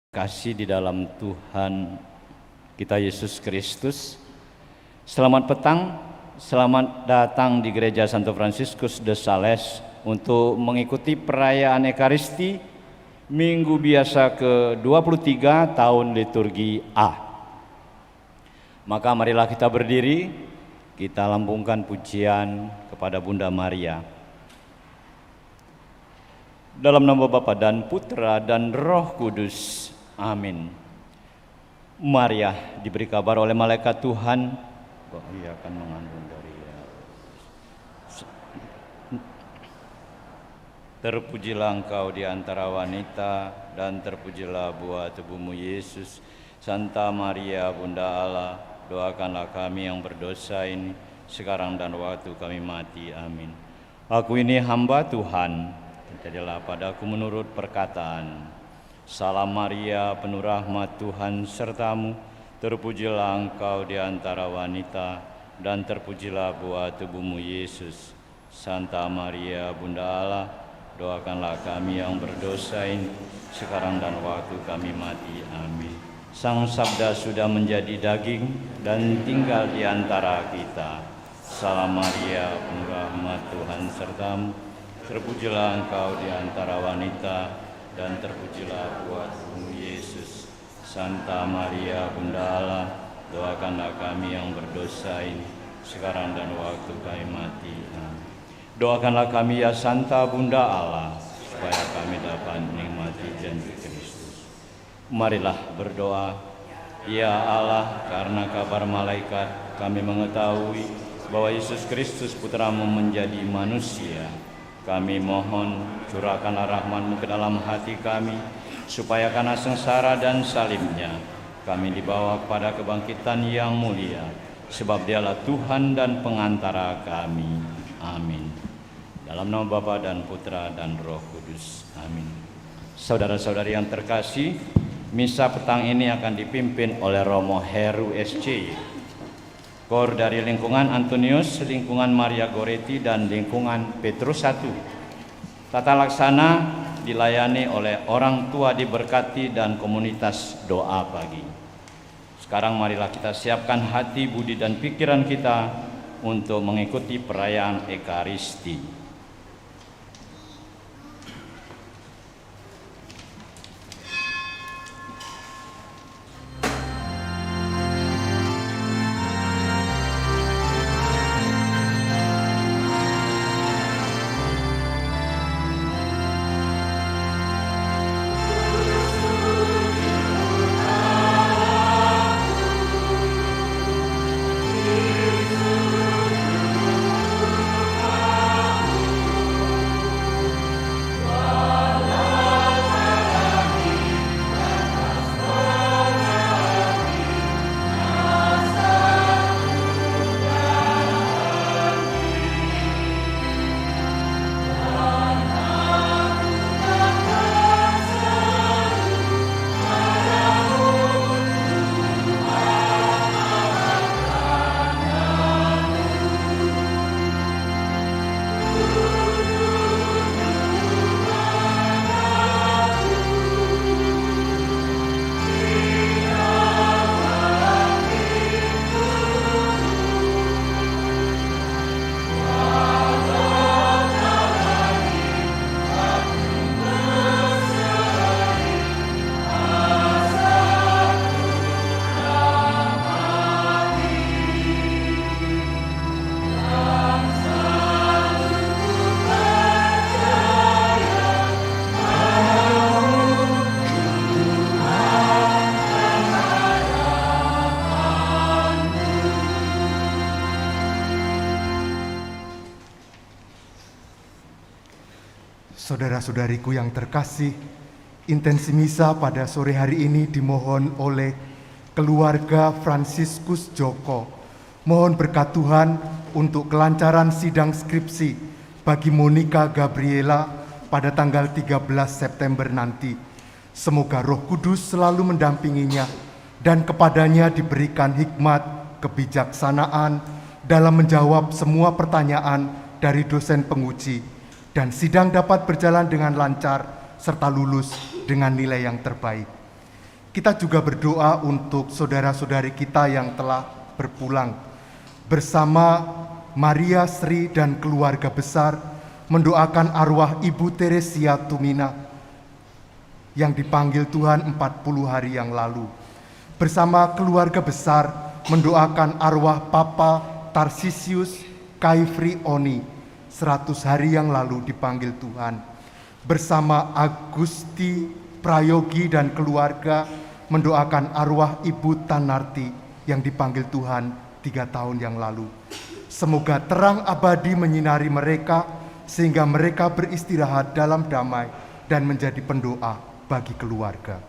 Kasih di dalam Tuhan kita Yesus Kristus. Selamat petang, selamat datang di Gereja Santo Fransiskus de Sales untuk mengikuti perayaan Ekaristi Minggu Biasa ke-23 tahun liturgi A. Maka marilah kita berdiri, kita lambungkan pujian kepada Bunda Maria. Dalam nama Bapa dan Putra dan Roh Kudus. Amin. Maria diberi kabar oleh malaikat Tuhan bahwa ia akan mengandung dari Terpujilah engkau di antara wanita dan terpujilah buah tubuhmu Yesus. Santa Maria Bunda Allah, doakanlah kami yang berdosa ini sekarang dan waktu kami mati. Amin. Aku ini hamba Tuhan, jadilah padaku menurut perkataan. Salam Maria, penuh rahmat Tuhan sertamu, terpujilah engkau di antara wanita, dan terpujilah buah tubuhmu Yesus. Santa Maria Bunda Allah, doakanlah kami yang berdosa ini, sekarang dan waktu kami mati. Amin. Sang Sabda sudah menjadi daging dan tinggal di antara kita. Salam Maria, penuh rahmat Tuhan sertamu, terpujilah engkau di antara wanita, dan terpujilah buah tubuhmu Yesus. Santa Maria Bunda Allah, doakanlah kami yang berdosa ini, sekarang dan waktu kami mati. Amin. Doakanlah kami ya Santa Bunda Allah, supaya kami dapat menikmati janji Kristus. Marilah berdoa. Ya Allah, karena kabar malaikat kami mengetahui bahwa Yesus Kristus Putramu menjadi manusia. Kami mohon curahkanlah rahmat-Mu ke dalam hati kami, supaya karena sengsara dan salibnya kami dibawa kepada kebangkitan yang mulia, sebab Dialah Tuhan dan pengantara kami. Amin. Dalam nama Bapa dan Putra dan Roh Kudus. Amin. Saudara-saudari yang terkasih, misa petang ini akan dipimpin oleh Romo Heru SC, Kor dari lingkungan Antonius, lingkungan Maria Goretti, dan lingkungan Petrus I. Tata laksana dilayani oleh orang tua diberkati dan komunitas doa pagi. Sekarang marilah kita siapkan hati, budi, dan pikiran kita untuk mengikuti perayaan Ekaristi. Saudara-saudariku yang terkasih, intensi misa pada sore hari ini dimohon oleh keluarga Fransiskus Joko. Mohon berkat Tuhan untuk kelancaran sidang skripsi bagi Monica Gabriela pada tanggal 13 September nanti. Semoga Roh Kudus selalu mendampinginya dan kepadanya diberikan hikmat, kebijaksanaan dalam menjawab semua pertanyaan dari dosen penguji, dan sidang dapat berjalan dengan lancar serta lulus dengan nilai yang terbaik. Kita juga berdoa untuk saudara-saudari kita yang telah berpulang. Bersama Maria Sri dan keluarga besar mendoakan arwah Ibu Teresia Tumina yang dipanggil Tuhan 40 hari yang lalu. Bersama keluarga besar mendoakan arwah Papa Tarsisius Kaifri Oni 100 hari yang lalu dipanggil Tuhan. Bersama Agusti Prayogi dan keluarga mendoakan arwah Ibu Tanarti yang dipanggil Tuhan 3 tahun yang lalu. Semoga terang abadi menyinari mereka sehingga mereka beristirahat dalam damai dan menjadi pendoa bagi keluarga.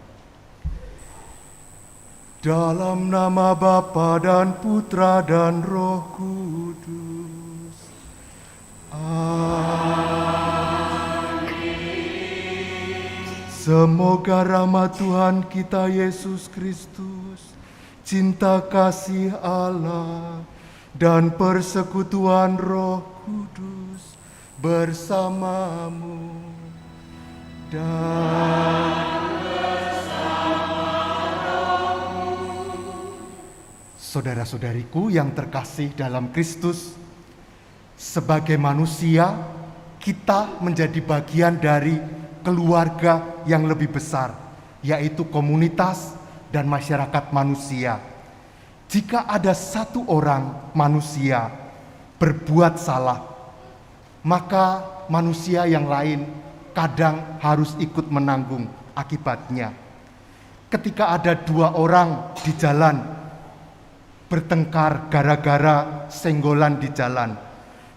Dalam nama Bapa dan Putra dan Roh Kudus. Amin. Semoga rahmat Tuhan kita Yesus Kristus, cinta kasih Allah, dan persekutuan Roh Kudus bersamamu dan saudara-saudariku yang terkasih dalam Kristus, sebagai manusia kita menjadi bagian dari keluarga yang lebih besar, yaitu komunitas dan masyarakat manusia. Jika ada satu orang manusia berbuat salah, maka manusia yang lain kadang harus ikut menanggung akibatnya. Ketika ada 2 orang di jalan bertengkar gara-gara senggolan di jalan,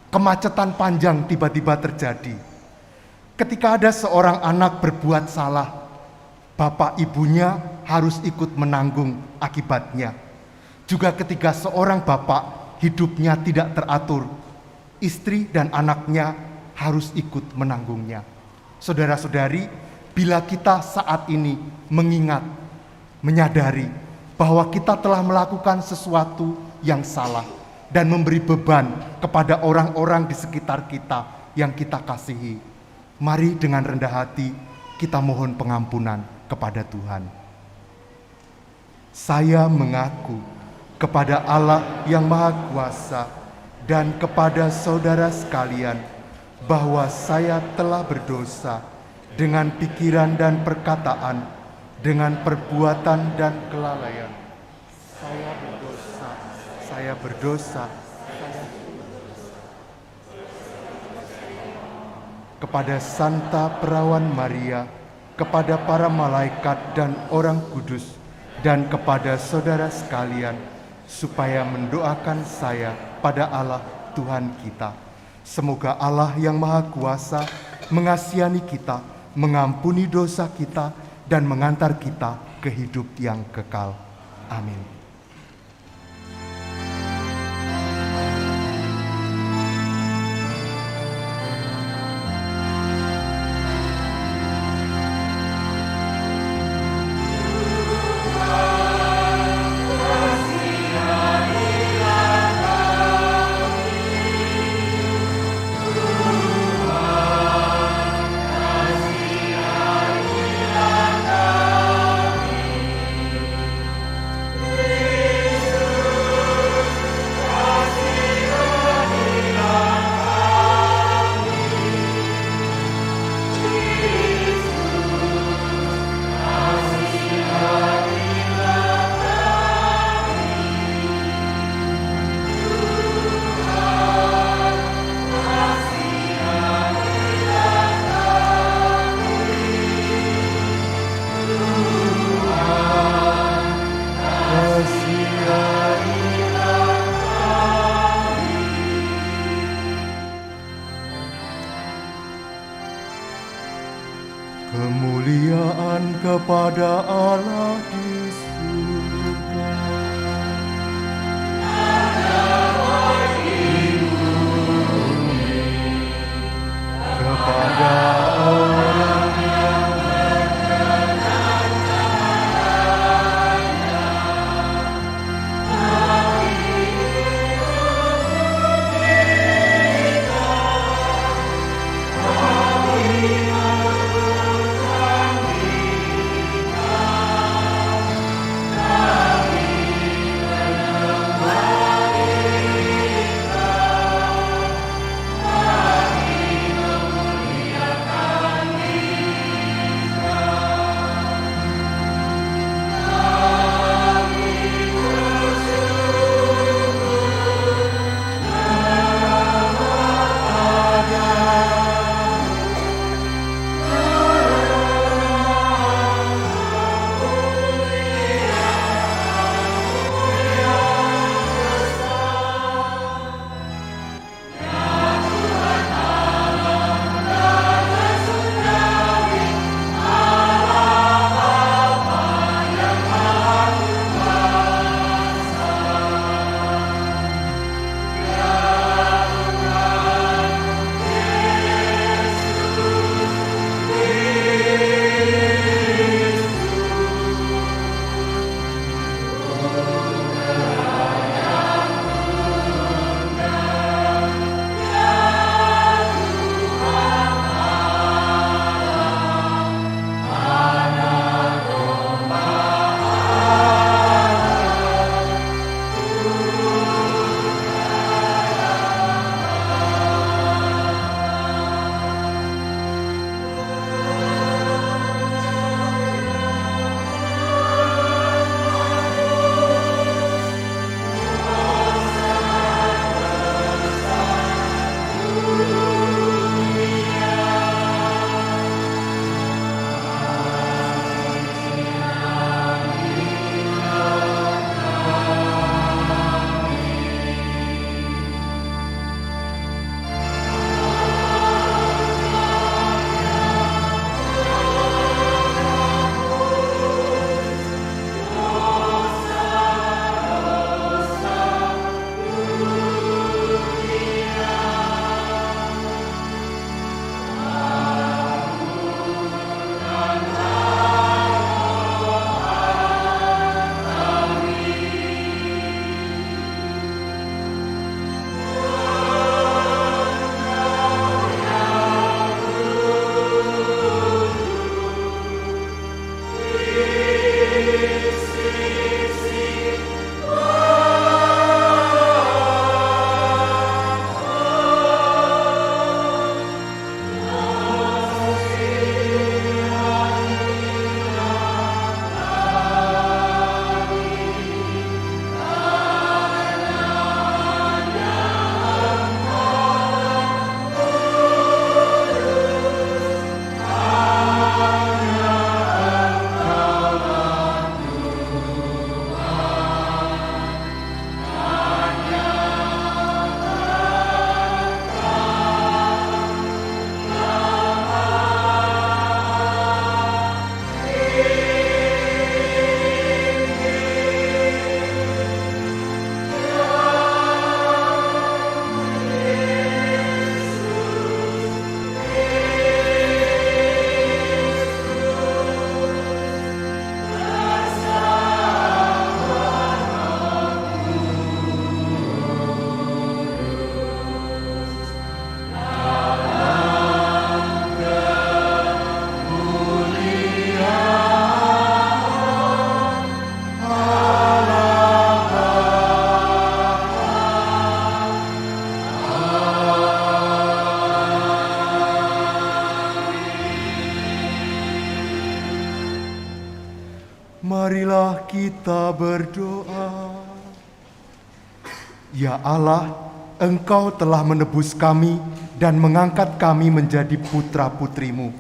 kemacetan panjang tiba-tiba terjadi. Ketika ada seorang anak berbuat salah, bapak ibunya harus ikut menanggung akibatnya. Juga ketika seorang bapak hidupnya tidak teratur, istri dan anaknya harus ikut menanggungnya. Saudara-saudari, bila kita saat ini mengingat, menyadari bahwa kita telah melakukan sesuatu yang salah dan memberi beban kepada orang-orang di sekitar kita yang kita kasihi, mari dengan rendah hati kita mohon pengampunan kepada Tuhan. Saya mengaku kepada Allah yang Maha Kuasa dan kepada saudara sekalian bahwa saya telah berdosa dengan pikiran dan perkataan, dengan perbuatan dan kelalaian. Saya berdosa. Kepada Santa Perawan Maria, kepada para malaikat dan orang kudus, dan kepada saudara sekalian, supaya mendoakan saya pada Allah Tuhan kita. Semoga Allah yang Maha Kuasa mengasihani kita, mengampuni dosa kita, dan mengantar kita ke hidup yang kekal. Amin. Kemuliaan kepada Allah di surga. Kepada orang yang Marilah kita berdoa. Ya Allah, Engkau telah menebus kami dan mengangkat kami menjadi putra-putrimu.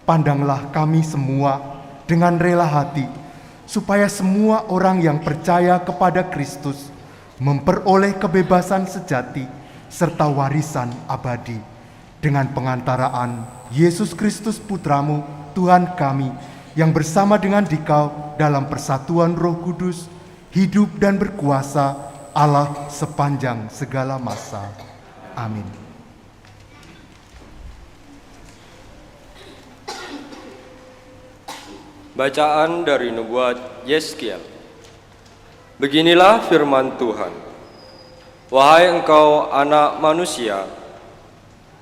Pandanglah kami semua dengan rela hati, supaya semua orang yang percaya kepada Kristus memperoleh kebebasan sejati serta warisan abadi. Dengan pengantaraan Yesus Kristus Putramu, Tuhan kami, yang bersama dengan Dikau dalam persatuan Roh Kudus, hidup dan berkuasa Allah sepanjang segala masa. Amin. Bacaan dari Nubuat Yeskiel. Beginilah firman Tuhan. Wahai engkau anak manusia,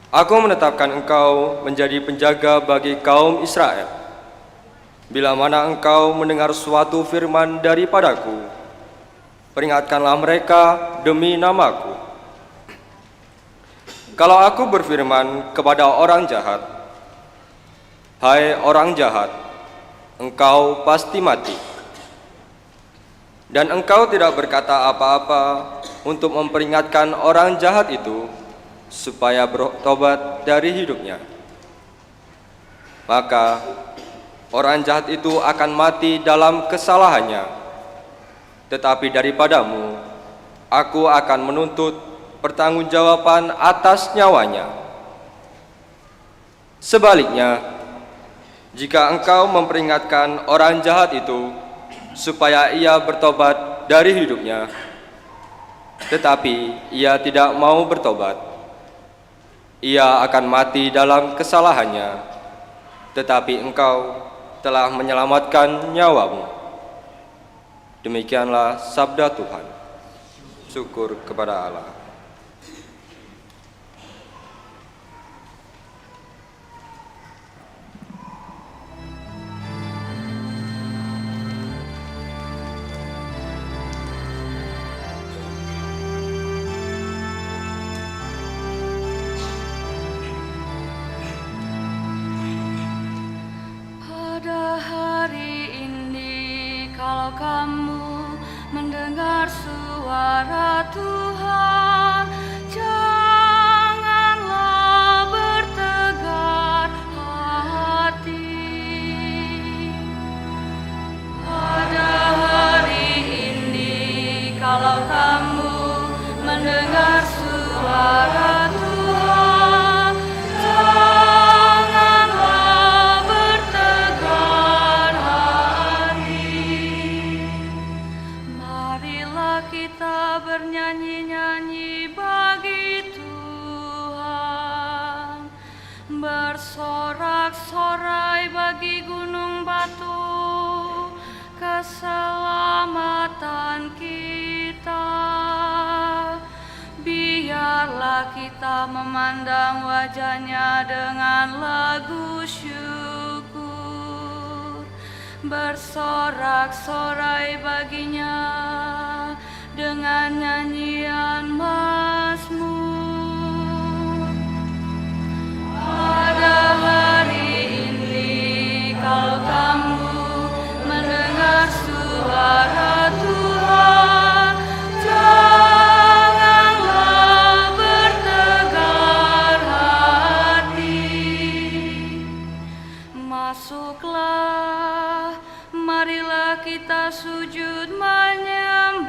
Aku menetapkan engkau menjadi penjaga bagi kaum Israel. Bila mana engkau mendengar suatu firman daripadaku, peringatkanlah mereka demi namaku. Kalau aku berfirman kepada orang jahat, hai orang jahat, engkau pasti mati. Dan engkau tidak berkata apa-apa untuk memperingatkan orang jahat itu supaya bertobat dari hidupnya, maka orang jahat itu akan mati dalam kesalahannya. Tetapi daripadamu, aku akan menuntut pertanggungjawaban atas nyawanya. Sebaliknya, jika engkau memperingatkan orang jahat itu supaya ia bertobat dari hidupnya, tetapi ia tidak mau bertobat, ia akan mati dalam kesalahannya, tetapi engkau telah menyelamatkan nyawamu. Demikianlah sabda Tuhan. Syukur kepada Allah. Kamu mendengar suara Tuhan, janganlah bertegar hati. Pada hari ini, kalau kamu mendengar suara Tuhan, janganlah bertegar hati. Marilah kita bernyanyi-nyanyi bagi Tuhan, bersorak-sorai bagi gunung batu, keselamatan kita. Biarlah kita memandang wajahnya dengan lagu syukur, bersorak-sorai baginya dengan nyanyian mazmur. Pada hari ini kalau kamu mendengar suara Tuhan, janganlah bertegar hati. Masuklah, marilah kita sujud menyembah,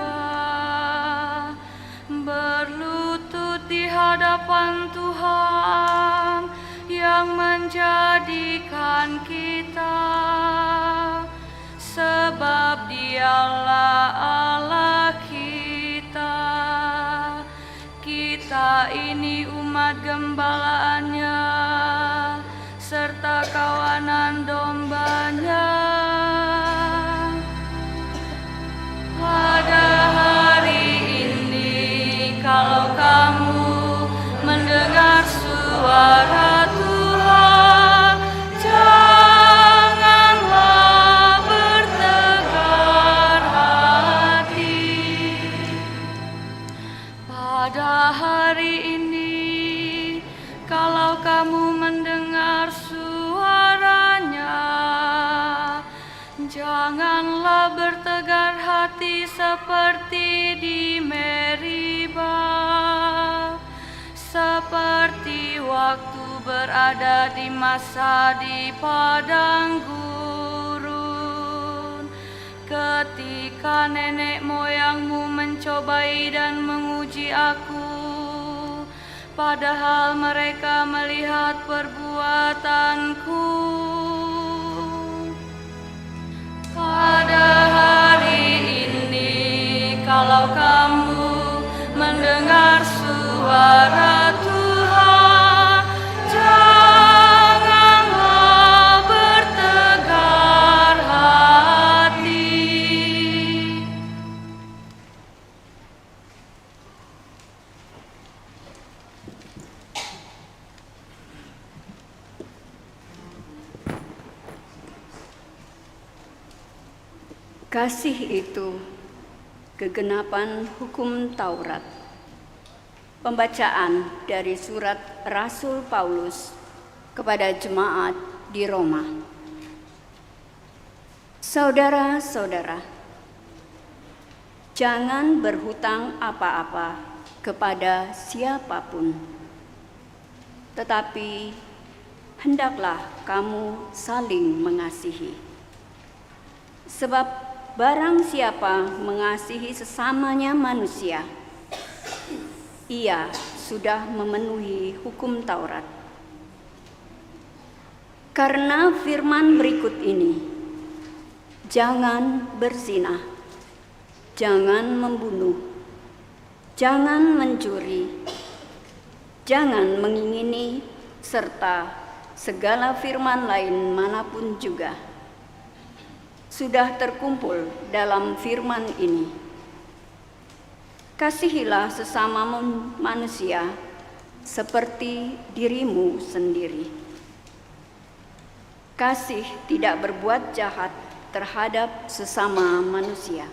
berlutut di hadapan Tuhan yang menjadikan kita, sebab Dialah Allah kita. Kita ini umat gembalaannya, serta kawanan dombanya. Pada hari ini kalau kamu mendengar suara Tuhan, janganlah bertegar hati. Pada hari ini kalau kamu mendengar suaranya, janganlah bertegar hati seperti di Meribah, seperti waktu berada di masa di padang gurun, ketika nenek moyangmu mencobai dan menguji aku, padahal mereka melihat perbuatanku. Pada hari ini kalau kamu mendengar suara Tuhan, janganlah bertegar hati. Kasih itu kegenapan hukum Taurat. Pembacaan dari surat Rasul Paulus kepada jemaat di Roma. Saudara-saudara, jangan berhutang apa-apa kepada siapapun, tetapi hendaklah kamu saling mengasihi. Sebab barang siapa mengasihi sesamanya manusia, ia sudah memenuhi hukum Taurat. Karena firman berikut ini, jangan berzina, jangan membunuh, jangan mencuri, jangan mengingini, serta segala firman lain manapun juga sudah terkumpul dalam firman ini. Kasihilah sesama manusia seperti dirimu sendiri. Kasih tidak berbuat jahat terhadap sesama manusia.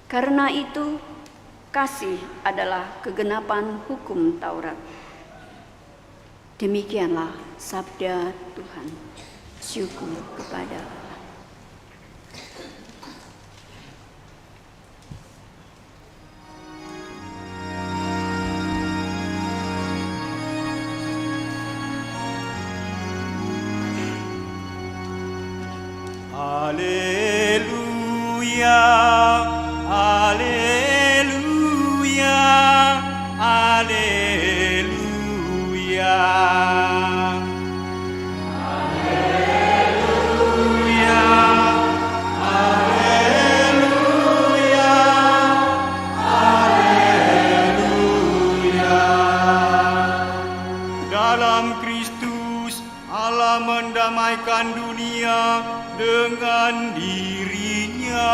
Karena itu, kasih adalah kegenapan hukum Taurat. Demikianlah sabda Tuhan. Syukur kepada Allah. Haleluya, haleluya, haleluya. Haleluya, haleluya, haleluya. Dalam Kristus Allah mendamaikan dunia dengan dirinya,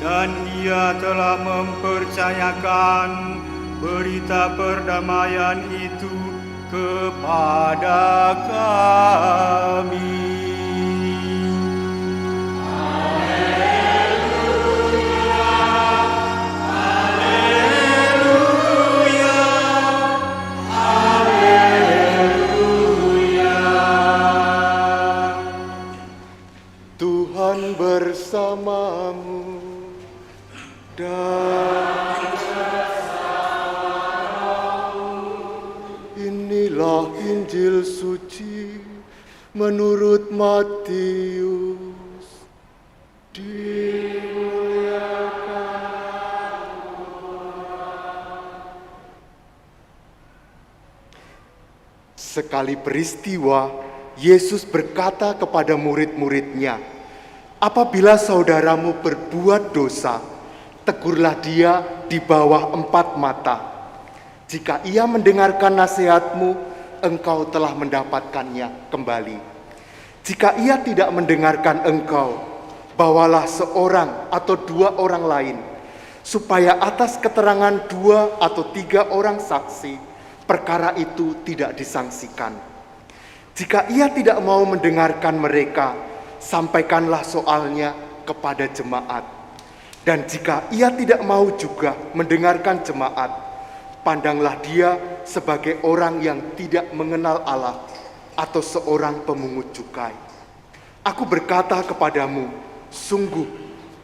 dan Dia telah mempercayakan berita perdamaian itu kepada kami. Tuhan bersamamu dan inilah Injil suci menurut Matius. Sekali peristiwa, Yesus berkata kepada murid-muridnya, "Apabila saudaramu berbuat dosa, tegurlah dia di bawah 4 mata. Jika ia mendengarkan nasihatmu, engkau telah mendapatkannya kembali. Jika ia tidak mendengarkan engkau, bawalah seorang atau 2 orang lain, supaya atas keterangan 2 atau 3 orang saksi, perkara itu tidak disangsikan. Jika ia tidak mau mendengarkan mereka, sampaikanlah soalnya kepada jemaat. Dan jika ia tidak mau juga mendengarkan jemaat, pandanglah dia sebagai orang yang tidak mengenal Allah atau seorang pemungut cukai. Aku berkata kepadamu, sungguh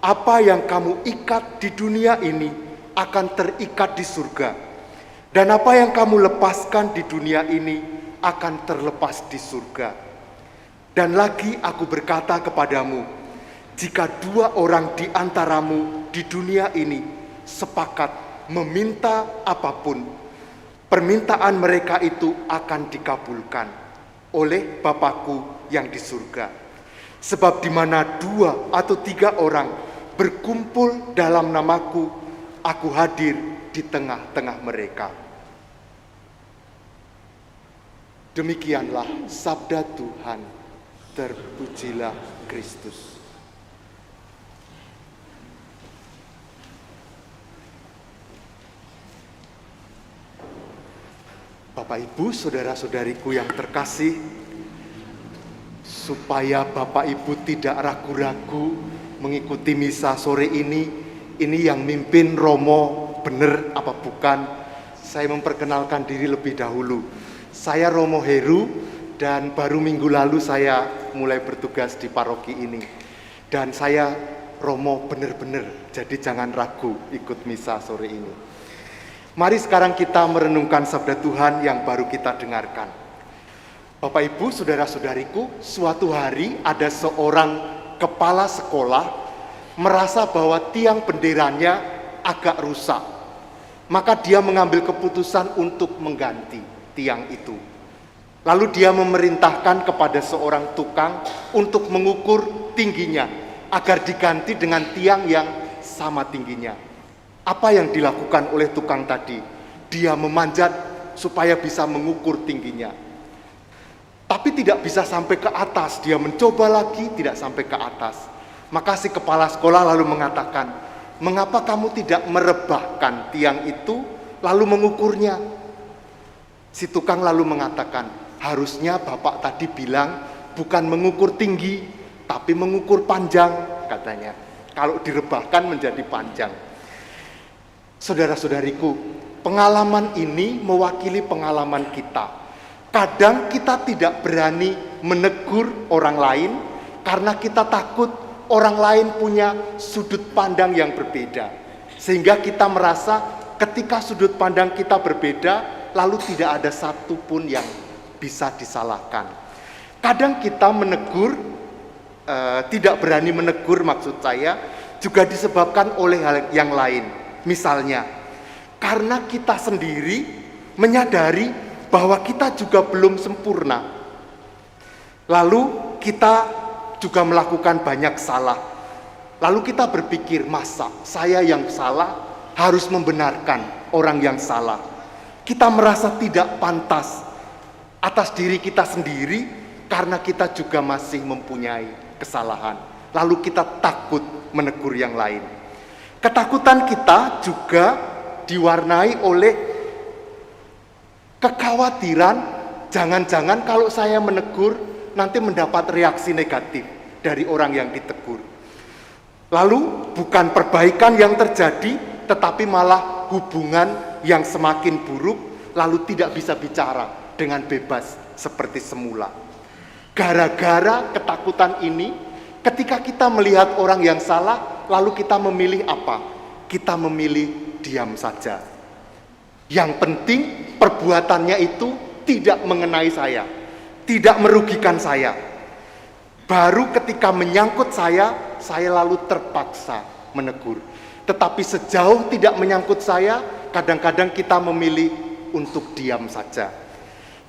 apa yang kamu ikat di dunia ini akan terikat di surga, dan apa yang kamu lepaskan di dunia ini akan terlepas di surga. Dan lagi aku berkata kepadamu, jika 2 orang di antaramu di dunia ini sepakat meminta apapun, permintaan mereka itu akan dikabulkan oleh Bapakku yang di surga. Sebab di mana 2 atau 3 orang berkumpul dalam namaku, aku hadir di tengah-tengah mereka." Demikianlah sabda Tuhan. Terpujilah Kristus. Bapak Ibu, saudara-saudariku yang terkasih, supaya Bapak Ibu tidak ragu-ragu mengikuti misa sore ini yang mimpin Romo bener apa bukan, saya memperkenalkan diri lebih dahulu. Saya Romo Heru, dan baru minggu lalu saya mulai bertugas di paroki ini. Dan saya Romo bener-bener, jadi jangan ragu ikut misa sore ini. Mari sekarang kita merenungkan sabda Tuhan yang baru kita dengarkan. Bapak Ibu, saudara-saudariku, suatu hari ada seorang kepala sekolah merasa bahwa tiang benderanya agak rusak. Maka dia mengambil keputusan untuk mengganti tiang itu. Lalu dia memerintahkan kepada seorang tukang untuk mengukur tingginya agar diganti dengan tiang yang sama tingginya. Apa yang dilakukan oleh tukang tadi? Dia memanjat supaya bisa mengukur tingginya. Tapi tidak bisa sampai ke atas. Dia mencoba lagi, tidak sampai ke atas. Maka si kepala sekolah lalu mengatakan, "Mengapa kamu tidak merebahkan tiang itu lalu mengukurnya?" Si tukang lalu mengatakan, "Harusnya Bapak tadi bilang bukan mengukur tinggi, tapi mengukur panjang," katanya. "Kalau direbahkan menjadi panjang." Saudara-saudariku, pengalaman ini mewakili pengalaman kita. Kadang kita tidak berani menegur orang lain karena kita takut orang lain punya sudut pandang yang berbeda. Sehingga kita merasa ketika sudut pandang kita berbeda, lalu tidak ada satupun yang bisa disalahkan. Kadang kita menegur, tidak berani menegur maksud saya, juga disebabkan oleh hal yang lain. Misalnya, karena kita sendiri menyadari bahwa kita juga belum sempurna. Lalu kita juga melakukan banyak salah. Lalu kita berpikir, masa saya yang salah harus membenarkan orang yang salah. Kita merasa tidak pantas atas diri kita sendiri karena kita juga masih mempunyai kesalahan. Lalu kita takut menegur yang lain. Ketakutan kita juga diwarnai oleh kekhawatiran jangan-jangan kalau saya menegur nanti mendapat reaksi negatif dari orang yang ditegur. Lalu bukan perbaikan yang terjadi, tetapi malah hubungan yang semakin buruk, lalu tidak bisa bicara dengan bebas seperti semula. Gara-gara ketakutan ini, Ketika kita melihat orang yang salah, lalu kita memilih apa? Kita memilih diam saja. Yang penting perbuatannya itu tidak mengenai saya, tidak merugikan saya. Baru ketika menyangkut saya lalu terpaksa menegur. Tetapi sejauh tidak menyangkut saya, kadang-kadang kita memilih untuk diam saja.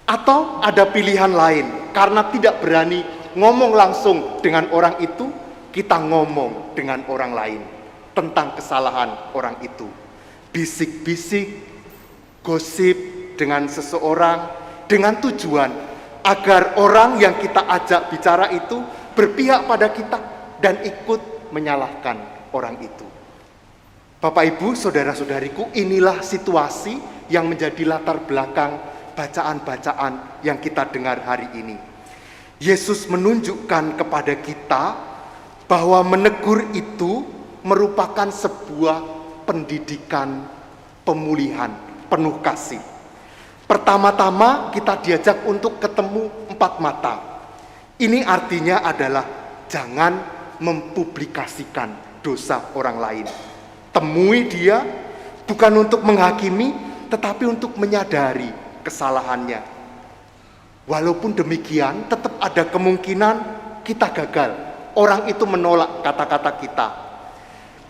Atau ada pilihan lain, karena tidak berani ngomong langsung dengan orang itu, kita ngomong dengan orang lain tentang kesalahan orang itu. Bisik-bisik, gosip dengan seseorang, dengan tujuan agar orang yang kita ajak bicara itu berpihak pada kita dan ikut menyalahkan orang itu. Bapak Ibu, saudara-saudariku, inilah situasi yang menjadi latar belakang bacaan-bacaan yang kita dengar hari ini. Yesus menunjukkan kepada kita bahwa menegur itu merupakan sebuah pendidikan pemulihan penuh kasih. Pertama-tama kita diajak untuk ketemu empat mata. Ini artinya adalah jangan mempublikasikan dosa orang lain. Temui dia bukan untuk menghakimi, tetapi untuk menyadari kesalahannya. Walaupun demikian, tetap ada kemungkinan kita gagal. Orang itu menolak kata-kata kita.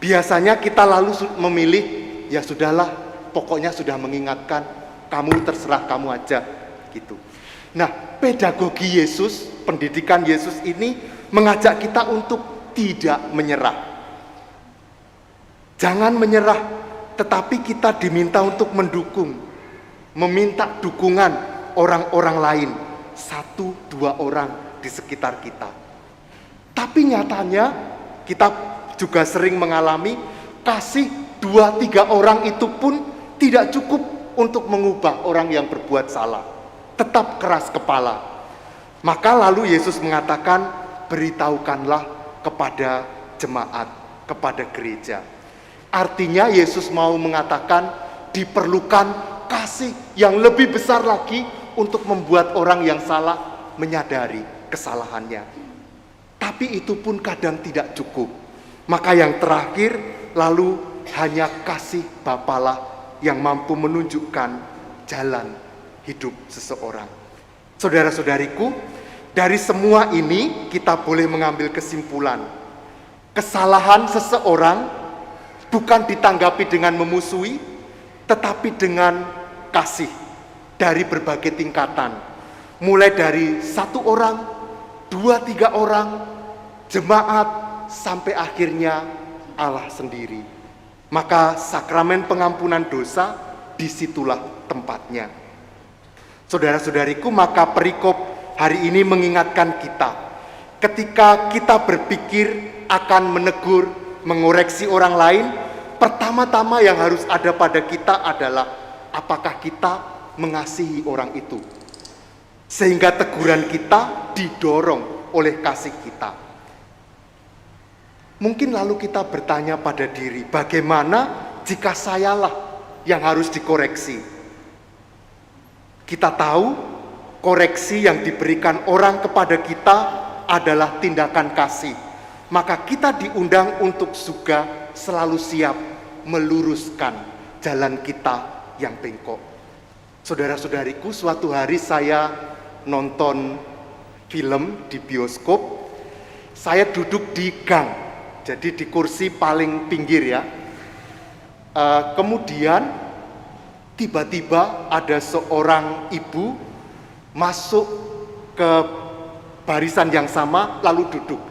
Biasanya kita lalu memilih, ya sudahlah, pokoknya sudah mengingatkan, kamu terserah kamu aja, gitu. Nah, pedagogi Yesus, pendidikan Yesus ini mengajak kita untuk tidak menyerah. Jangan menyerah, tetapi kita diminta untuk mendukung, meminta dukungan orang-orang lain, 1-2 orang di sekitar kita. Tapi nyatanya kita juga sering mengalami kasih 2-3 orang itu pun tidak cukup untuk mengubah orang yang berbuat salah. Tetap keras kepala. Maka lalu Yesus mengatakan, beritahukanlah kepada jemaat, kepada gereja. Artinya Yesus mau mengatakan diperlukan kasih yang lebih besar lagi untuk membuat orang yang salah menyadari kesalahannya. Tapi itu pun kadang tidak cukup. Maka yang terakhir lalu hanya kasih Bapalah yang mampu menunjukkan jalan hidup seseorang. Saudara-saudariku, dari semua ini kita boleh mengambil kesimpulan. Kesalahan seseorang bukan ditanggapi dengan memusuhi, tetapi dengan kasih dari berbagai tingkatan. Mulai dari 1 orang, 2-3 orang, jemaat, sampai akhirnya Allah sendiri. Maka sakramen pengampunan dosa disitulah tempatnya. Saudara-saudariku, maka perikop hari ini mengingatkan kita, ketika kita berpikir akan menegur, mengoreksi orang lain, pertama-tama yang harus ada pada kita adalah apakah kita mengasihi orang itu, sehingga teguran kita didorong oleh kasih kita. Mungkin lalu kita bertanya pada diri, bagaimana jika sayalah yang harus dikoreksi? Kita tahu koreksi yang diberikan orang kepada kita adalah tindakan kasih. Maka kita diundang untuk juga selalu siap meluruskan jalan kita yang bengkok. Saudara-saudariku, suatu hari saya nonton film di bioskop. Saya duduk di gang, jadi di kursi paling pinggir ya. Kemudian tiba-tiba ada seorang ibu masuk ke barisan yang sama lalu duduk.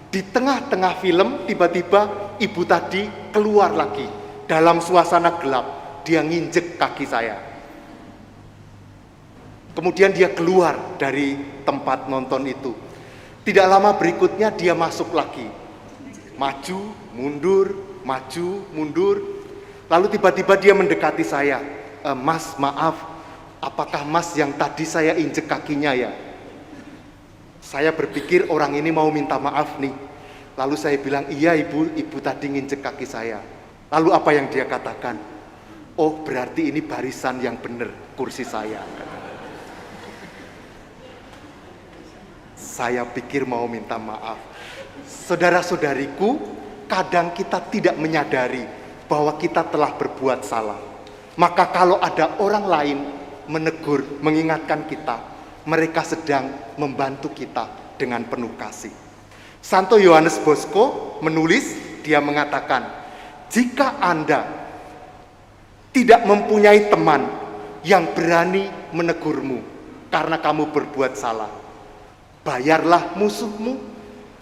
Di tengah-tengah film tiba-tiba ibu tadi keluar lagi dalam suasana gelap. Dia nginjek kaki saya. Kemudian dia keluar dari tempat nonton itu. Tidak lama berikutnya dia masuk lagi. Maju, mundur, maju, mundur. Lalu tiba-tiba dia mendekati saya. Mas, maaf, apakah mas yang tadi saya injek kakinya ya? Saya berpikir orang ini mau minta maaf nih. Lalu saya bilang, iya ibu tadi nginjek kaki saya. Lalu apa yang dia katakan? Oh, berarti ini barisan yang benar, kursi saya. Saya pikir mau minta maaf. Saudara-saudariku, kadang kita tidak menyadari bahwa kita telah berbuat salah. Maka kalau ada orang lain menegur, mengingatkan kita, mereka sedang membantu kita dengan penuh kasih. Santo Yohanes Bosco menulis, dia mengatakan, jika Anda tidak mempunyai teman yang berani menegurmu karena kamu berbuat salah, bayarlah musuhmu,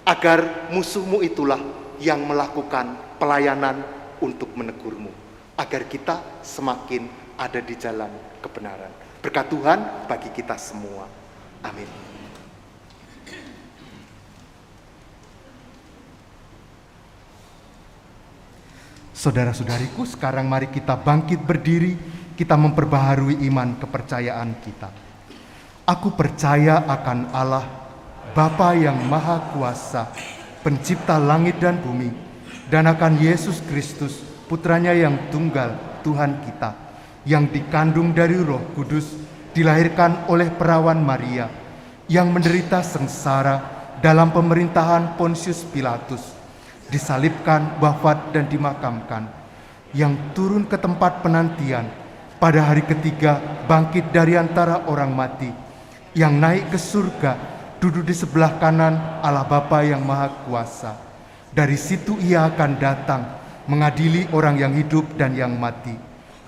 agar musuhmu itulah yang melakukan pelayanan untuk menegurmu, agar kita semakin ada di jalan kebenaran. Berkat Tuhan bagi kita semua. Amin. Saudara-saudariku, sekarang mari kita bangkit berdiri, kita memperbaharui iman kepercayaan kita. Aku percaya akan Allah, Bapa yang Maha Kuasa, Pencipta langit dan bumi, dan akan Yesus Kristus, Putranya yang tunggal, Tuhan kita, yang dikandung dari Roh Kudus, dilahirkan oleh perawan Maria, yang menderita sengsara dalam pemerintahan Pontius Pilatus, disalibkan, wafat, dan dimakamkan, yang turun ke tempat penantian, pada hari ketiga bangkit dari antara orang mati, yang naik ke surga, duduk di sebelah kanan Allah Bapa yang Maha Kuasa. Dari situ Ia akan datang mengadili orang yang hidup dan yang mati.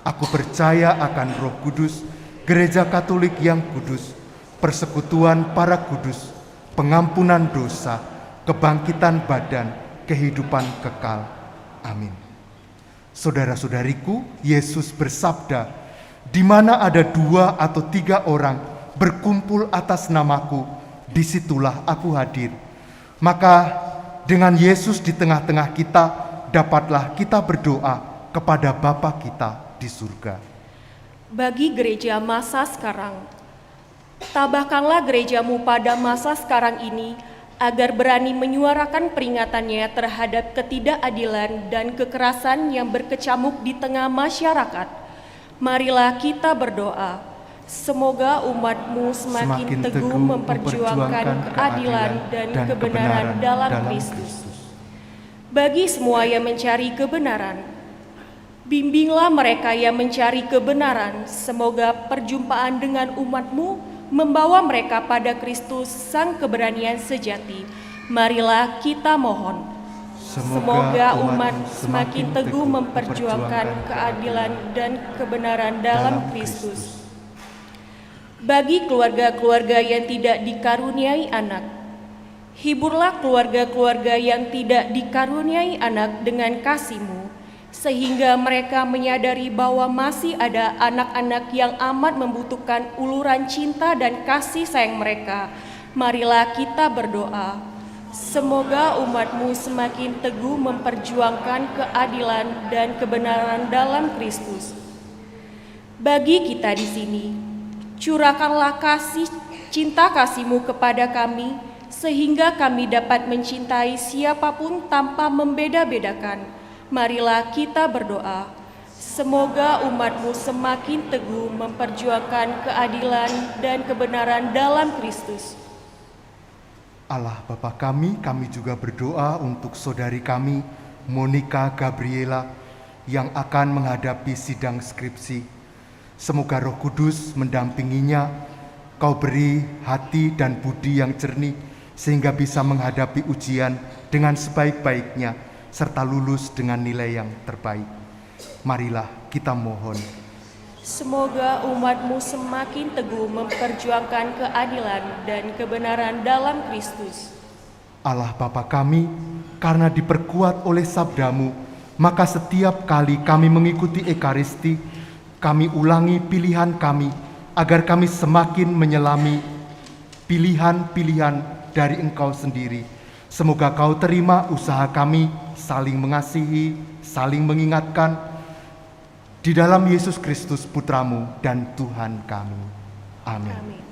Aku percaya akan Roh Kudus, Gereja Katolik yang kudus, persekutuan para kudus, pengampunan dosa, kebangkitan badan, kehidupan kekal. Amin. Saudara-saudariku, Yesus bersabda, di mana ada 2 atau 3 orang berkumpul atas namaku, disitulah aku hadir. Maka dengan Yesus di tengah-tengah kita, dapatlah kita berdoa kepada Bapa kita di surga. Bagi gereja masa sekarang, tabahkanlah gerejamu pada masa sekarang ini, agar berani menyuarakan peringatannya terhadap ketidakadilan dan kekerasan yang berkecamuk di tengah masyarakat. Marilah kita berdoa. Semoga umat-Mu semakin teguh memperjuangkan keadilan dan kebenaran dalam Kristus. Bagi semua yang mencari kebenaran, bimbinglah mereka yang mencari kebenaran. Semoga perjumpaan dengan umat-Mu membawa mereka pada Kristus, Sang keberanian sejati. Marilah kita mohon. Semoga umat semakin teguh memperjuangkan keadilan dan kebenaran dalam Kristus. Bagi keluarga-keluarga yang tidak dikaruniai anak, hiburlah keluarga-keluarga yang tidak dikaruniai anak dengan kasih-Mu, sehingga mereka menyadari bahwa masih ada anak-anak yang amat membutuhkan uluran cinta dan kasih sayang mereka. Marilah kita berdoa. Semoga umat-Mu semakin teguh memperjuangkan keadilan dan kebenaran dalam Kristus. Bagi kita di sini, curahkanlah cinta kasih-Mu kepada kami, sehingga kami dapat mencintai siapapun tanpa membeda-bedakan. Marilah kita berdoa. Semoga umat-Mu semakin teguh memperjuangkan keadilan dan kebenaran dalam Kristus. Allah Bapa kami juga berdoa untuk saudari kami, Monica Gabriela, yang akan menghadapi sidang skripsi. Semoga Roh Kudus mendampinginya, Kau beri hati dan budi yang jernih, sehingga bisa menghadapi ujian dengan sebaik-baiknya, serta lulus dengan nilai yang terbaik. Marilah kita mohon. Semoga umat-Mu semakin teguh memperjuangkan keadilan dan kebenaran dalam Kristus. Allah Bapa kami, karena diperkuat oleh sabda-Mu, maka setiap kali kami mengikuti Ekaristi, kami ulangi pilihan kami, agar kami semakin menyelami pilihan-pilihan dari Engkau sendiri. Semoga Kau terima usaha kami saling mengasihi, saling mengingatkan, di dalam Yesus Kristus Putra-Mu dan Tuhan kami. Amin. Amin.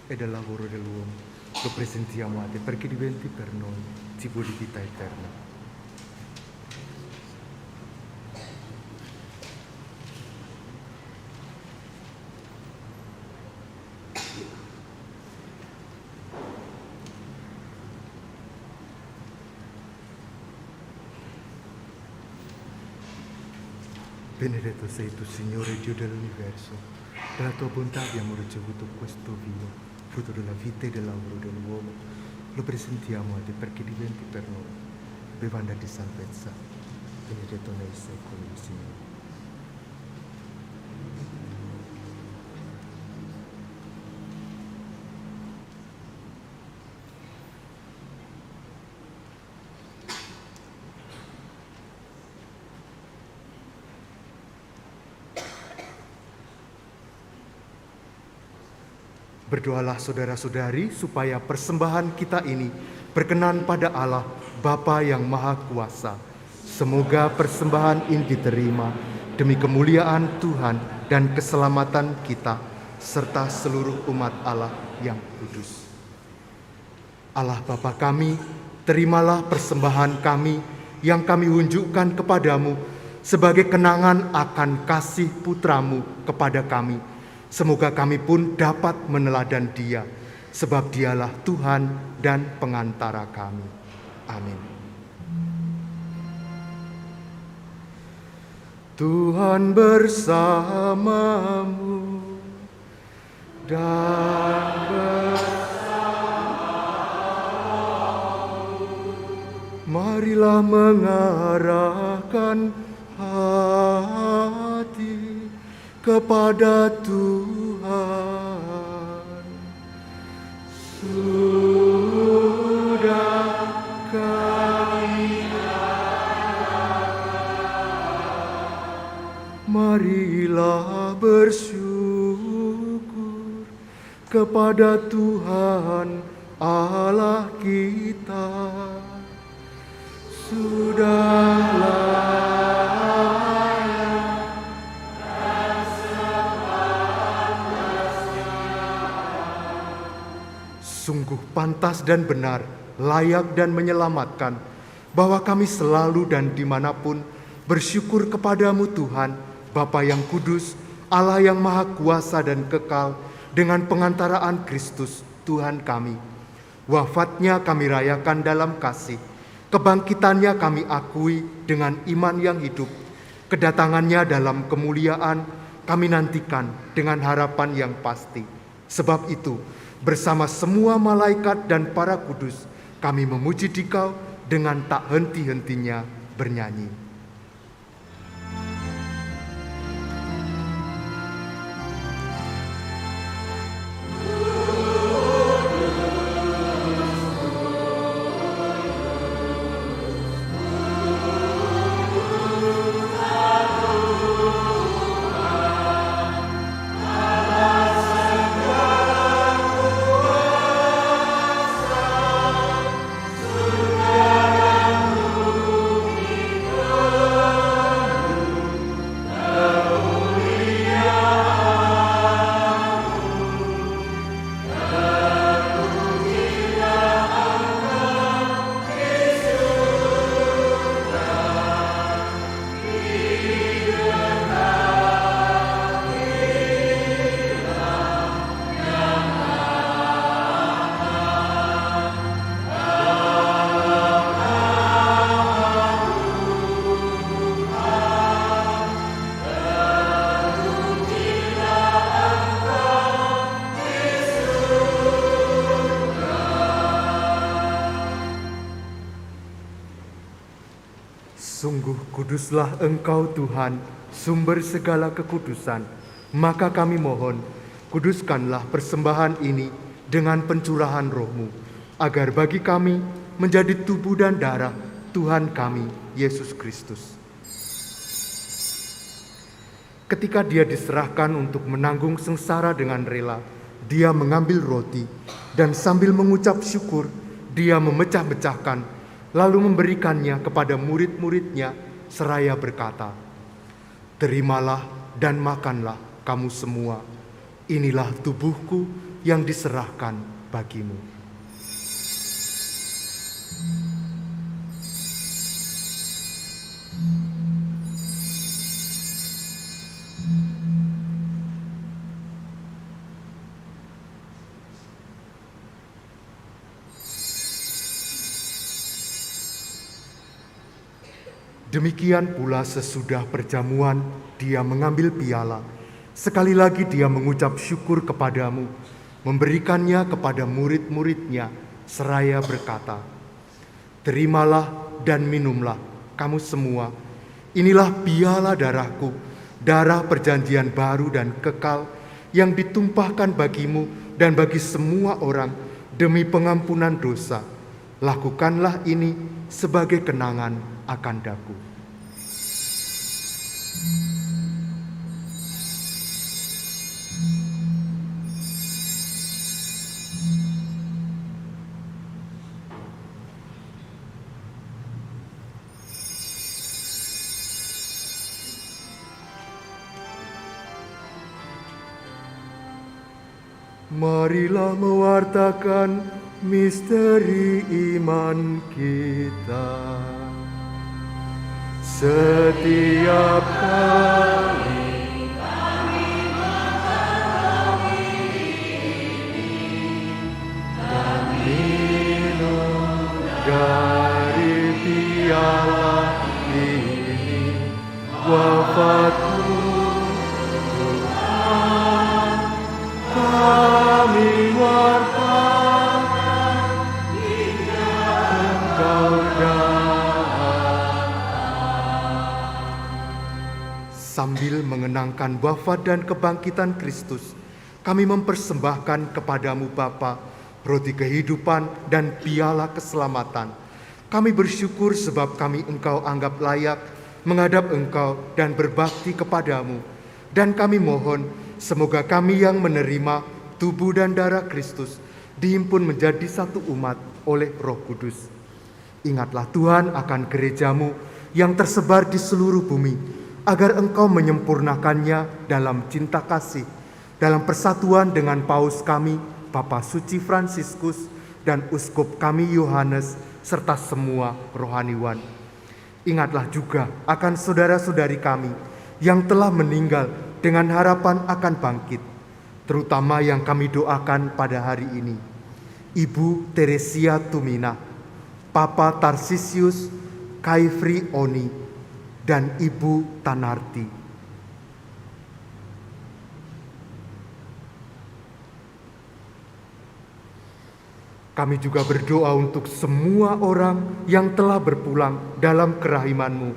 e del lavoro dell'uomo, lo presentiamo a te perché diventi per noi cibo di vita eterna. Benedetto sei tu, Signore Dio dell'universo. Per la tua bontà abbiamo ricevuto questo vino, frutto della vita e del lavoro dell'uomo. Lo presentiamo a te perché diventi per noi bevanda di salvezza. Benedetto nei secoli, Signore. Berdoalah saudara-saudari supaya persembahan kita ini berkenan pada Allah Bapa yang Maha Kuasa. Semoga persembahan ini diterima demi kemuliaan Tuhan dan keselamatan kita serta seluruh umat Allah yang kudus. Allah Bapa kami, terimalah persembahan kami yang kami unjukkan kepadamu sebagai kenangan akan kasih putramu kepada kami. Semoga kami pun dapat meneladan Dia, sebab Dialah Tuhan dan pengantara kami. Amin. Tuhan bersamamu dan bersamamu. Marilah mengarahkan hati kepada Tuhan. Sudah kami marilah bersyukur kepada Tuhan Allah kita. Sudahlah sungguh pantas dan benar, layak dan menyelamatkan, bahwa kami selalu dan dimanapun bersyukur kepadamu Tuhan, Bapa yang kudus, Allah yang maha kuasa dan kekal, dengan pengantaraan Kristus Tuhan kami. Wafatnya kami rayakan dalam kasih, kebangkitannya kami akui dengan iman yang hidup, kedatangannya dalam kemuliaan kami nantikan dengan harapan yang pasti. Sebab itu, bersama semua malaikat dan para kudus, kami memuji Dikau dengan tak henti-hentinya bernyanyi. Sungguh kuduslah Engkau Tuhan, sumber segala kekudusan. Maka kami mohon, kuduskanlah persembahan ini dengan pencurahan Roh-Mu, agar bagi kami menjadi tubuh dan darah Tuhan kami, Yesus Kristus. Ketika Dia diserahkan untuk menanggung sengsara dengan rela, Dia mengambil roti dan sambil mengucap syukur, Dia memecah-mecahkan, lalu memberikannya kepada murid-muridnya seraya berkata, "Terimalah dan makanlah kamu semua. Inilah tubuhku yang diserahkan bagimu. Demikian pula sesudah perjamuan, dia mengambil piala. Sekali lagi dia mengucap syukur kepadamu, memberikannya kepada murid-muridnya, seraya berkata, "Terimalah dan minumlah kamu semua. Inilah piala darahku, darah perjanjian baru dan kekal, yang ditumpahkan bagimu dan bagi semua orang demi pengampunan dosa. Lakukanlah ini sebagai kenangan akan daku." Marilah mewartakan misteri iman kita. Setiap kali kami mengetahui dan minum dari piala ini, wafatmu Tuhan, kami wartakan hingga Engkau datang. Sambil mengenangkan wafat dan kebangkitan Kristus, kami mempersembahkan kepadamu Bapa roti kehidupan dan piala keselamatan. Kami bersyukur sebab kami Engkau anggap layak menghadap Engkau dan berbakti kepadamu. Dan kami mohon semoga kami yang menerima tubuh dan darah Kristus dihimpun menjadi satu umat oleh Roh Kudus. Ingatlah Tuhan akan gerejamu yang tersebar di seluruh bumi, agar Engkau menyempurnakannya dalam cinta kasih, dalam persatuan dengan Paus kami, Papa Suci Fransiskus, dan Uskup kami Yohanes, serta semua rohaniwan. Ingatlah juga akan saudara-saudari kami yang telah meninggal dengan harapan akan bangkit, terutama yang kami doakan pada hari ini. Ibu Teresia Tumina, Papa Tarsisius Kaifri Oni, dan Ibu Tanarti. Kami juga berdoa untuk semua orang yang telah berpulang dalam kerahiman-Mu.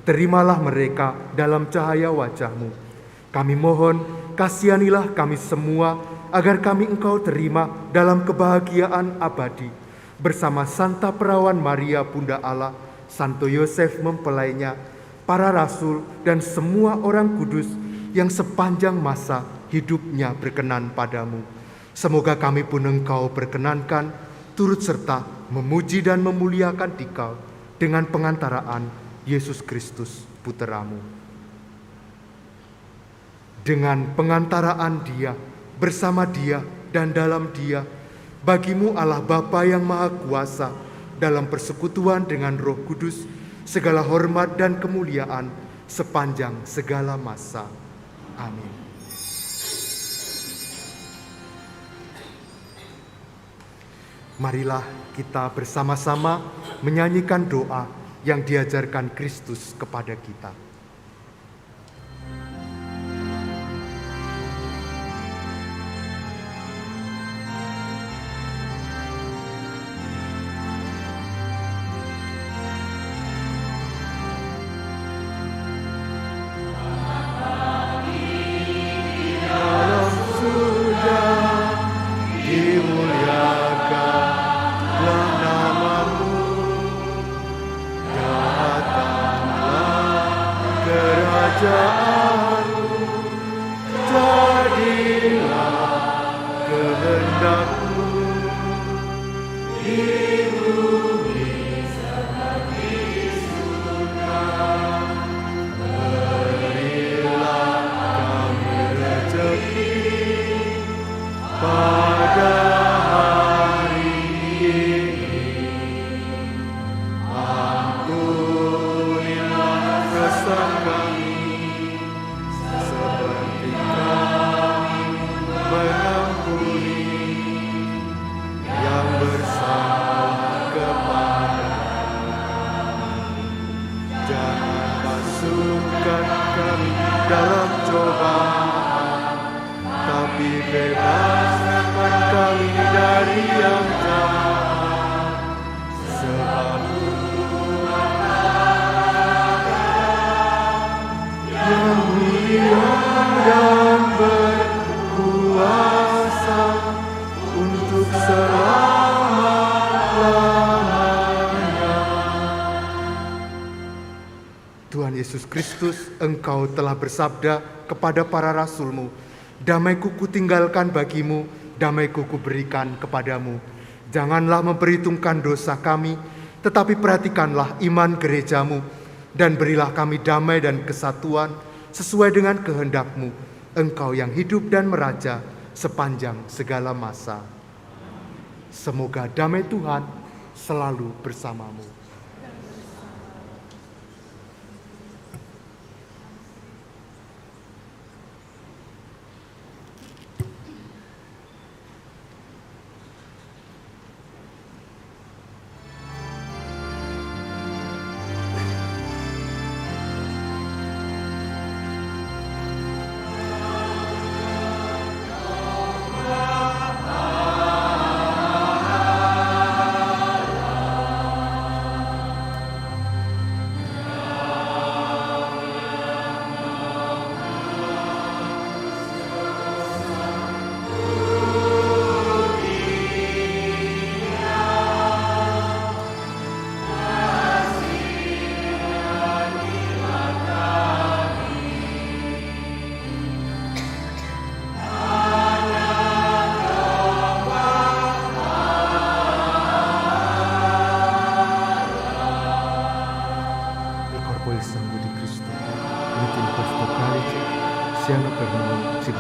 Terimalah mereka dalam cahaya wajah-Mu. Kami mohon, kasihanilah kami semua, agar kami Engkau terima dalam kebahagiaan abadi. Bersama Santa Perawan Maria Bunda Allah, Santo Yosef mempelainya, para rasul dan semua orang kudus yang sepanjang masa hidupnya berkenan padamu. Semoga kami pun Engkau berkenankan turut serta memuji dan memuliakan Dikau dengan pengantaraan Yesus Kristus Putramu. Dengan pengantaraan Dia, bersama Dia dan dalam Dia, bagimu Allah Bapa yang Maha Kuasa, dalam persekutuan dengan Roh Kudus, segala hormat dan kemuliaan sepanjang segala masa. Amin. Marilah kita bersama-sama menyanyikan doa yang diajarkan Kristus kepada kita. dosa kami, seperti kami mengampuni yang bersalah kepada kami. Jangan masukkan kami dalam cobaan, tapi bebaskan kami dari yang jahat. Sebab yang mulia dan berkuasa untuk selama-lamanya. Tuhan Yesus Kristus, Engkau telah bersabda kepada para rasul-Mu, "Damai-Ku kutinggalkan bagimu, damai-Ku kuberikan kepadamu." Janganlah memperhitungkan dosa kami, tetapi perhatikanlah iman gereja-Mu, dan berilah kami damai dan kesatuan sesuai dengan kehendak-Mu, Engkau yang hidup dan meraja sepanjang segala masa. Semoga damai Tuhan selalu bersamamu. Siano per noi si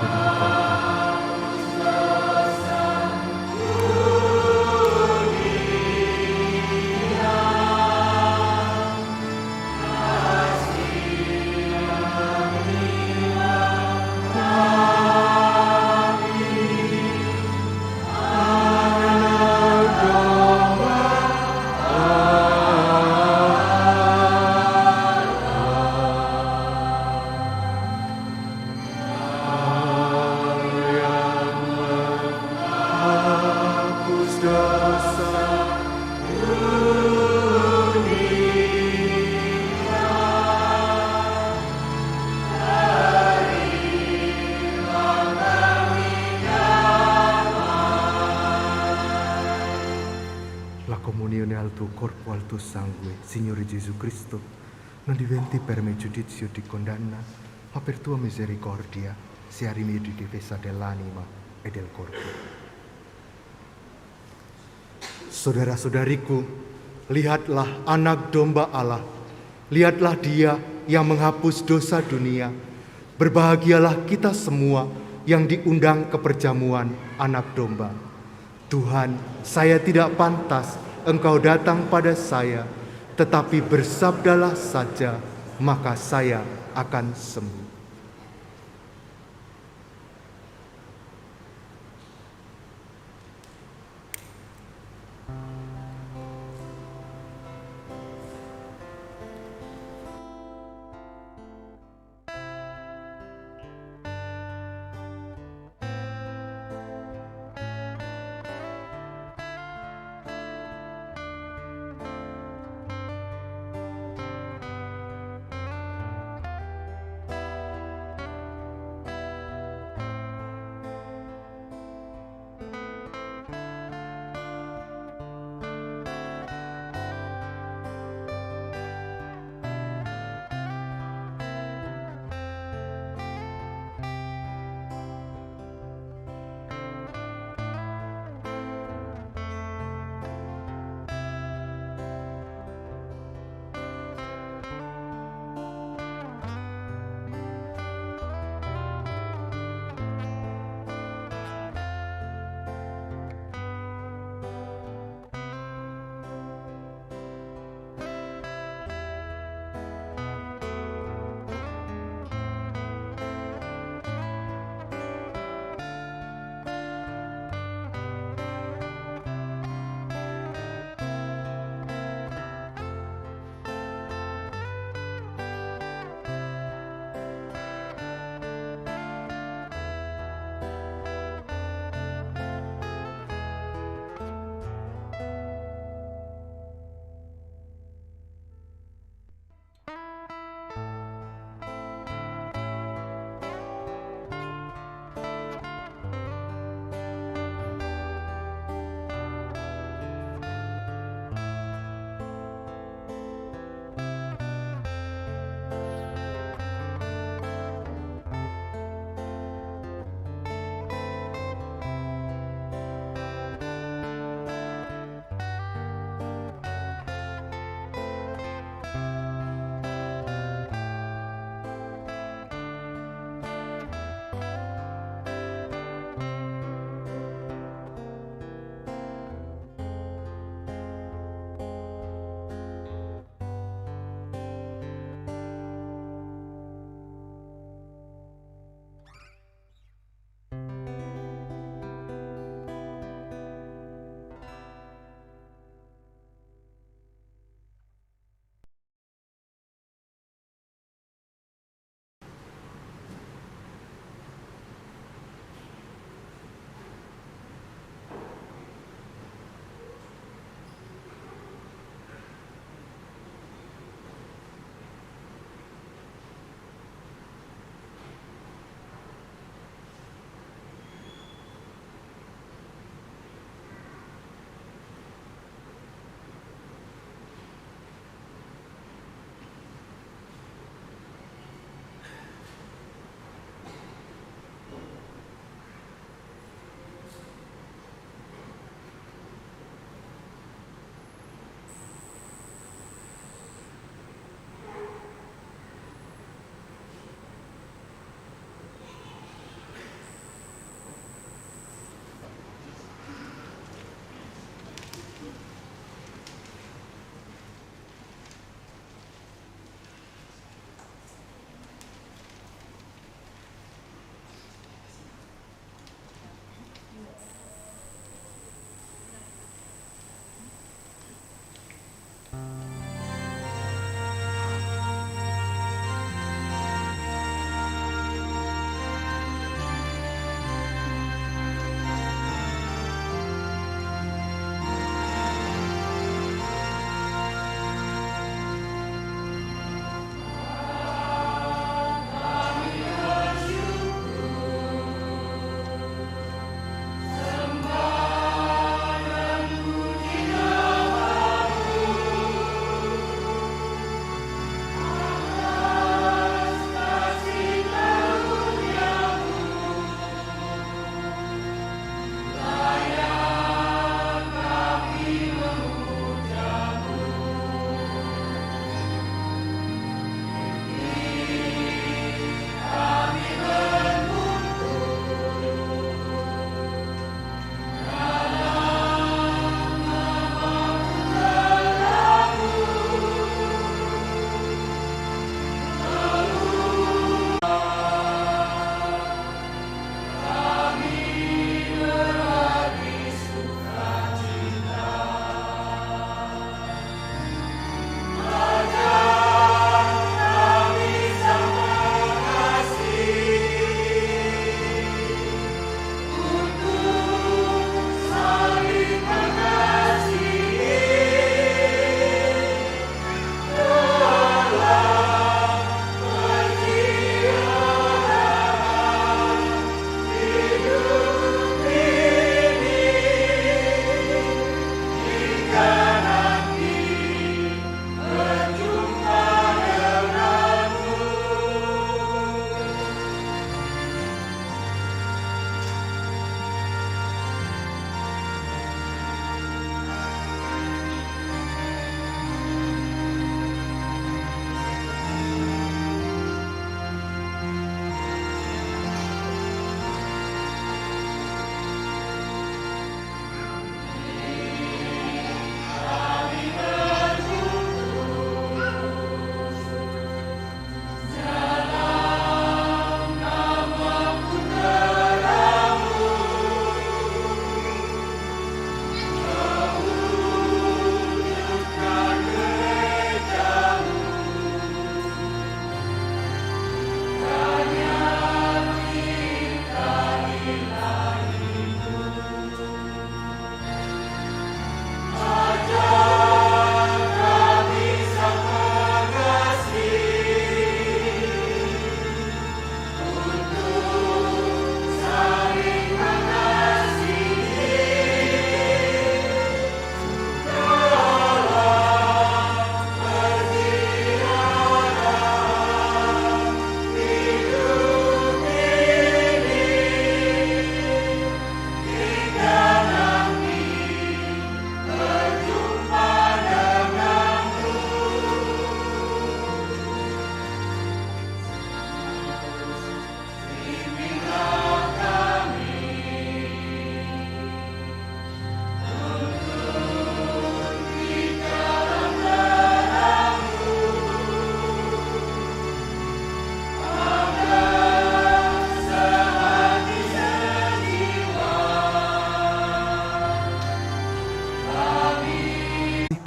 può corpo al tuo sangue, Signore Gesù Cristo, non diventi per me giudizio di condanna, ma per tua misericordia sia rimedio di difesa dell'anima e del corpo. Saudara-saudariku, lihatlah anak domba Allah, lihatlah Dia yang menghapus dosa dunia. Berbahagialah kita semua yang diundang ke perjamuan anak domba. Tuhan, saya tidak pantas Engkau datang pada saya, tetapi bersabdalah saja, maka saya akan sembuh.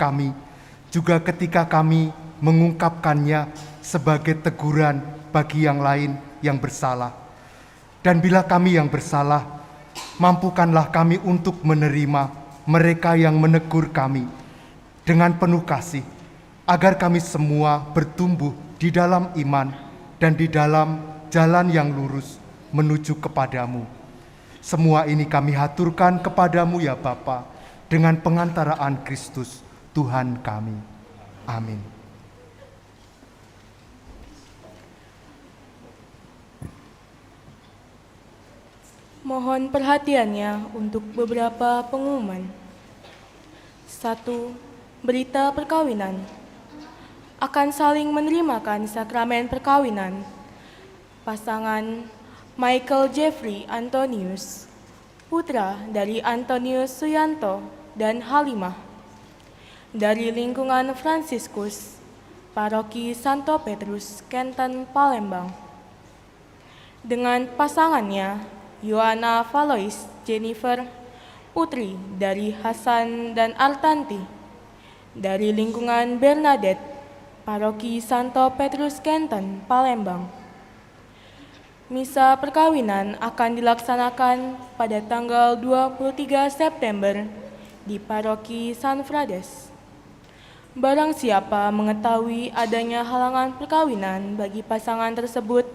kami, juga ketika kami mengungkapkannya sebagai teguran bagi yang lain yang bersalah. Dan bila kami yang bersalah, mampukanlah kami untuk menerima mereka yang menegur kami dengan penuh kasih, agar kami semua bertumbuh di dalam iman dan di dalam jalan yang lurus menuju kepadamu. Semua ini kami haturkan kepadamu ya Bapa, dengan pengantaraan Kristus Tuhan kami. Amin. Mohon perhatiannya untuk beberapa pengumuman. 1. Berita perkawinan. Akan saling menerimakan sakramen perkawinan pasangan Michael Jeffrey Antonius, putra dari Antonius Suyanto dan Halimah, dari lingkungan Fransiskus, Paroki Santo Petrus, Kenton, Palembang, dengan pasangannya Yohana Valois Jennifer, putri dari Hasan dan Artanti, dari lingkungan Bernadette, Paroki Santo Petrus Kenten, Palembang. Misa perkawinan akan dilaksanakan pada tanggal 23 September di Paroki San Frades. Barang siapa mengetahui adanya halangan perkawinan bagi pasangan tersebut,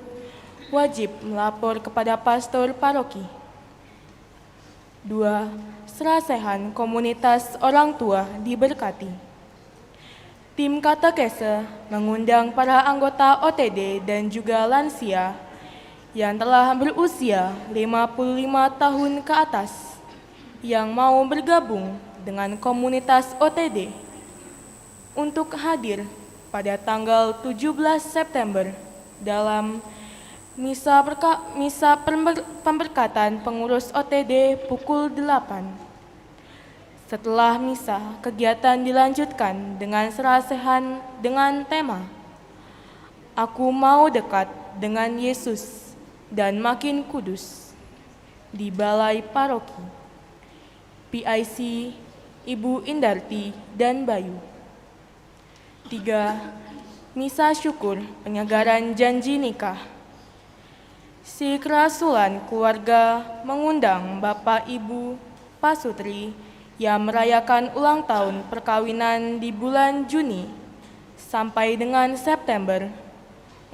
wajib melapor kepada pastor paroki. 2. Serasehan komunitas orang tua diberkati. Tim katekese mengundang para anggota OTD dan juga lansia yang telah berusia 55 tahun ke atas yang mau bergabung dengan komunitas OTD untuk hadir pada tanggal 17 September dalam misa pemberkatan pengurus OTD pukul 8. Setelah misa, kegiatan dilanjutkan dengan serasehan dengan tema Aku mau dekat dengan Yesus dan makin kudus di Balai Paroki. PIC Ibu Indarti dan Bayu. 3. Misa syukur penyegaran janji nikah. Si Kerasulan Keluarga mengundang Bapak Ibu Pasutri yang merayakan ulang tahun perkawinan di bulan Juni sampai dengan September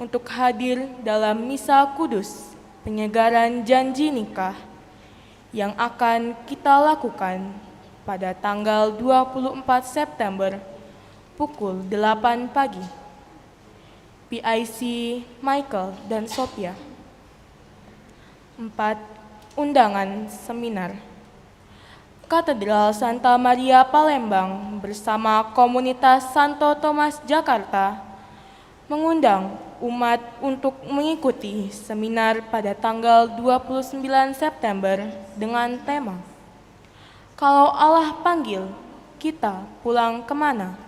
untuk hadir dalam misa kudus penyegaran janji nikah yang akan kita lakukan pada tanggal 24 September pukul 8 pagi. PIC Michael dan Sophia. 4. Undangan seminar. Katedral Santa Maria Palembang bersama komunitas Santo Thomas Jakarta mengundang umat untuk mengikuti seminar pada tanggal 29 September dengan tema Kalau Allah panggil, kita pulang kemana?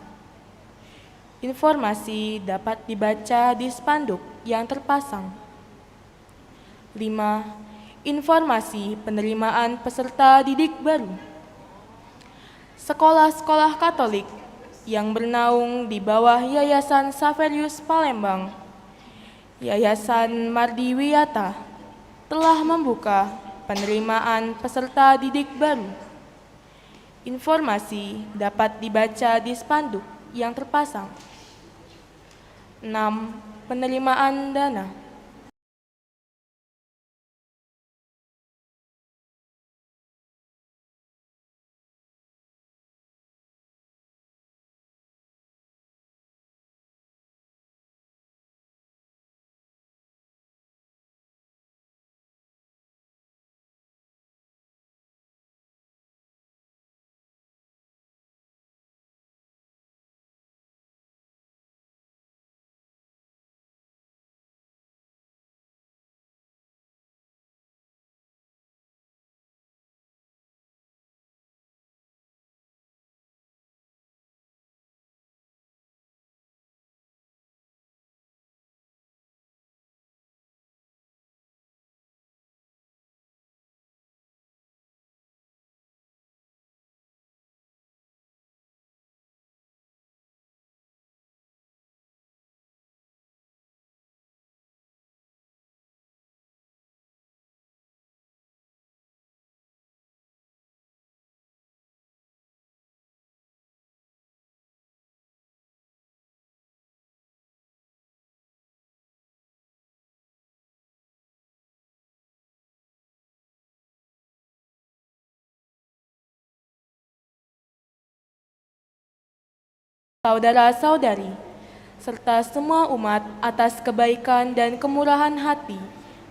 Informasi dapat dibaca di spanduk yang terpasang. 5. Informasi penerimaan peserta didik baru. Sekolah-sekolah Katolik yang bernaung di bawah Yayasan Saverius Palembang, Yayasan Mardi Wiyata telah membuka penerimaan peserta didik baru. Informasi dapat dibaca di spanduk yang terpasang. 6. Penerimaan dana. Saudara-saudari, serta semua umat atas kebaikan dan kemurahan hati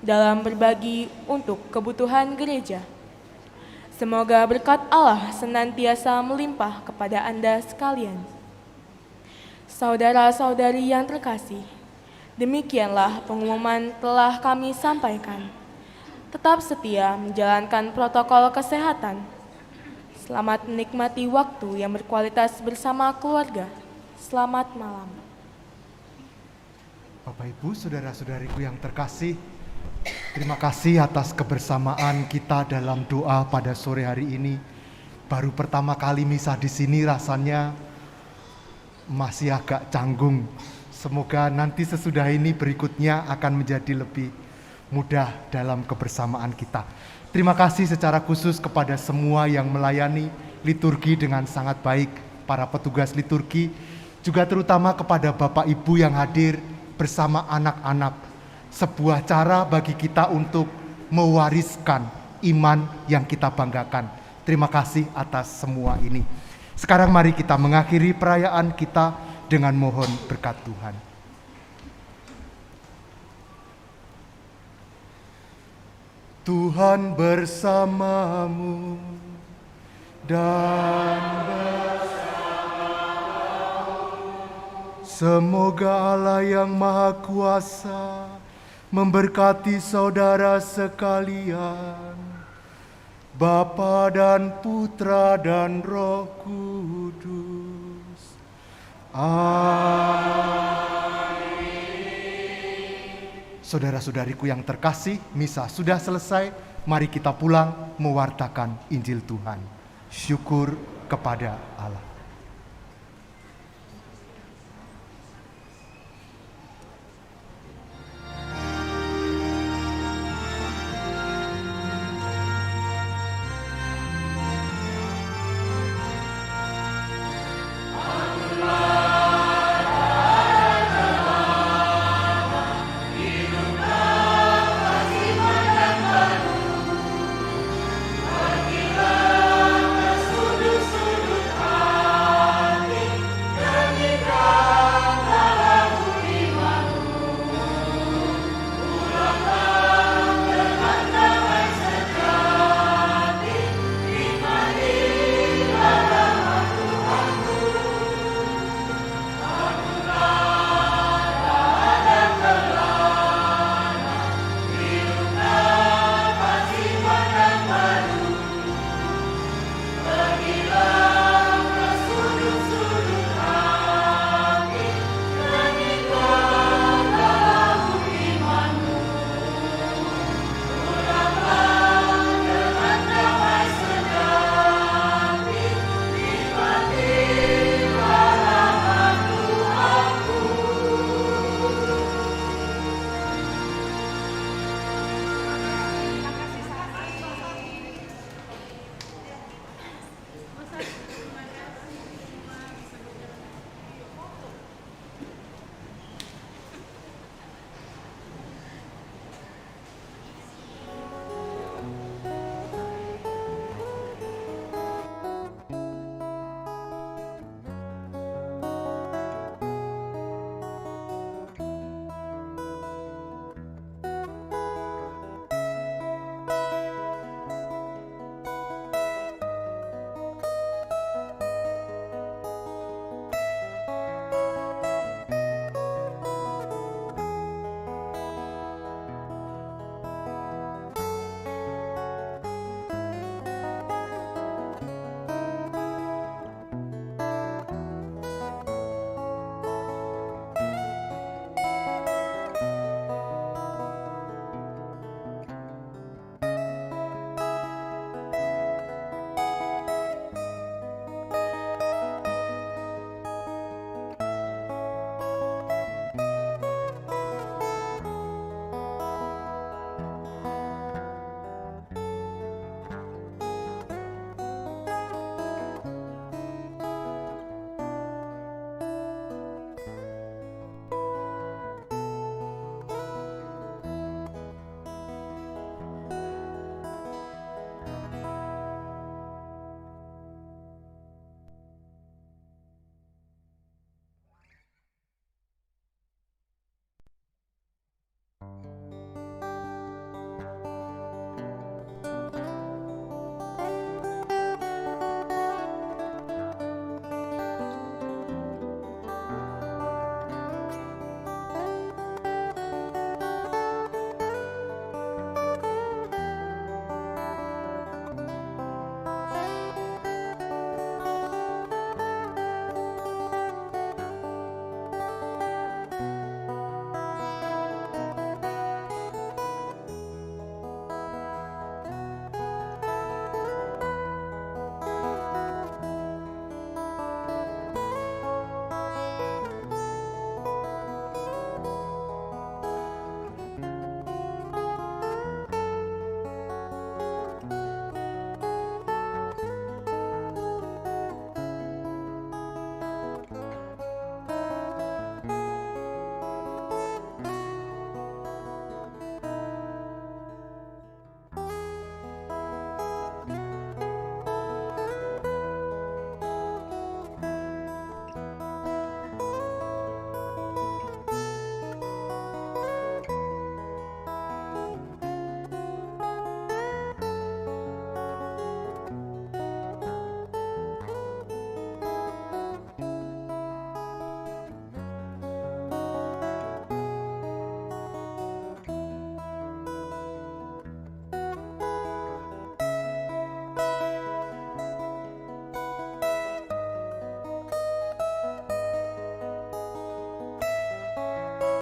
dalam berbagi untuk kebutuhan gereja. Semoga berkat Allah senantiasa melimpah kepada Anda sekalian. Saudara-saudari yang terkasih, demikianlah pengumuman telah kami sampaikan. Tetap setia menjalankan protokol kesehatan. Selamat menikmati waktu yang berkualitas bersama keluarga. Selamat malam. Bapak Ibu, saudara-saudariku yang terkasih, terima kasih atas kebersamaan kita dalam doa pada sore hari ini. Baru pertama kali misa di sini rasanya masih agak canggung. Semoga nanti sesudah ini berikutnya akan menjadi lebih mudah dalam kebersamaan kita. Terima kasih secara khusus kepada semua yang melayani liturgi dengan sangat baik, para petugas liturgi, juga terutama kepada Bapak Ibu yang hadir bersama anak-anak. Sebuah cara bagi kita untuk mewariskan iman yang kita banggakan. Terima kasih atas semua ini. Sekarang mari kita mengakhiri perayaan kita dengan mohon berkat Tuhan. Tuhan bersamamu dan semoga Allah yang Maha Kuasa memberkati saudara sekalian, Bapa dan Putra dan Roh Kudus. Amin. Saudara-saudariku yang terkasih, misa sudah selesai. Mari kita pulang mewartakan Injil Tuhan. Syukur kepada Allah.